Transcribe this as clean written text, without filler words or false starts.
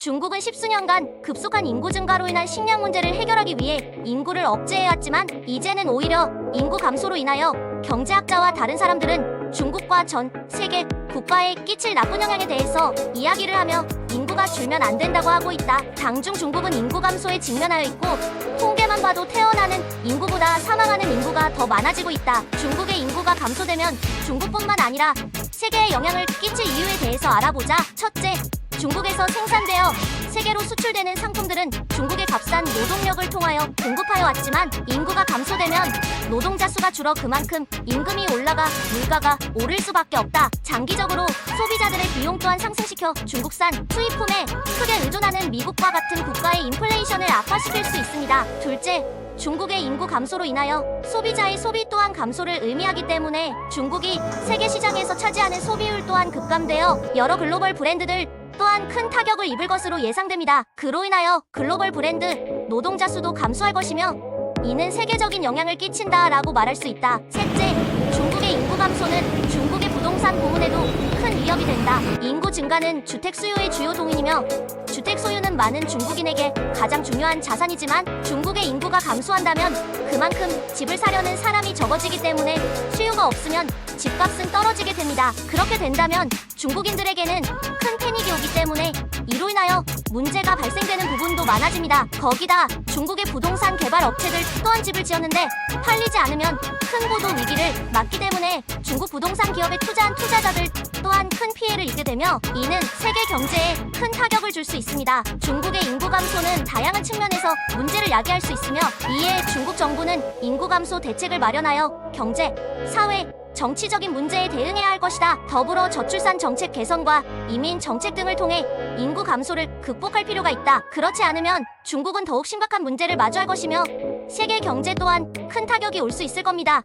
중국은 십수년간 급속한 인구 증가로 인한 식량 문제를 해결하기 위해 인구를 억제해왔지만 이제는 오히려 인구 감소로 인하여 경제학자와 다른 사람들은 중국과 전 세계 국가에 끼칠 나쁜 영향에 대해서 이야기를 하며 인구가 줄면 안 된다고 하고 있다. 당중 중국은 인구 감소에 직면하여 있고 통계만 봐도 태어나는 인구보다 사망하는 인구가 더 많아지고 있다. 중국의 인구가 감소되면 중국뿐만 아니라 세계에 영향을 끼칠 이유에 대해서 알아보자. 첫째, 중국에서 생산되어 세계로 수출되는 상품들은 중국의 값싼 노동력을 통하여 공급하여 왔지만 인구가 감소되면 노동자 수가 줄어 그만큼 임금이 올라가 물가가 오를 수밖에 없다. 장기적으로 소비자들의 비용 또한 상승시켜 중국산 수입품에 크게 의존하는 미국과 같은 국가의 인플레이션을 악화시킬 수 있습니다. 둘째, 중국의 인구 감소로 인하여 소비자의 소비 또한 감소를 의미하기 때문에 중국이 세계 시장에서 차지하는 소비율 또한 급감되어 여러 글로벌 브랜드들 또한 큰 타격을 입을 것으로 예상됩니다. 그로 인하여 글로벌 브랜드 노동자 수도 감소할 것이며 이는 세계적인 영향을 끼친다라고 말할 수 있다. 셋째, 중국의 인구 감소는 중국의 부동산 부문에도 큰 위협이 된다. 인구 증가는 주택 수요의 주요 동인이며 주택 소유는 많은 중국인에게 가장 중요한 자산이지만 중국의 인구가 감소한다면 그만큼 집을 사려는 사람이 적어지기 때문에 수요가 없으면 집값은 떨어지게 됩니다. 그렇게 된다면 중국인들에게는 큰 패닉이 오기 때문에 이로 인하여 문제가 발생되는 부분도 많아집니다. 거기다 중국의 부동산 개발 업체들 또한 집을 지었는데 팔리지 않으면 큰 고도 위기를 맞기 때문에 중국 부동산 기업에 투자한 투자자들 또한 큰 피해를 입게 되며 이는 세계 경제에 큰 타격을 줄 수 있습니다. 중국의 인구 감소는 다양한 측면에서 문제를 야기할 수 있으며 이에 중국 정부는 인구 감소 대책을 마련하여 경제, 사회, 정치적인 문제에 대응해야 할 것이다. 더불어 저출산 정책 개선과 이민 정책 등을 통해 인구 감소를 극복할 필요가 있다. 그렇지 않으면 중국은 더욱 심각한 문제를 마주할 것이며 세계 경제 또한 큰 타격이 올 수 있을 겁니다.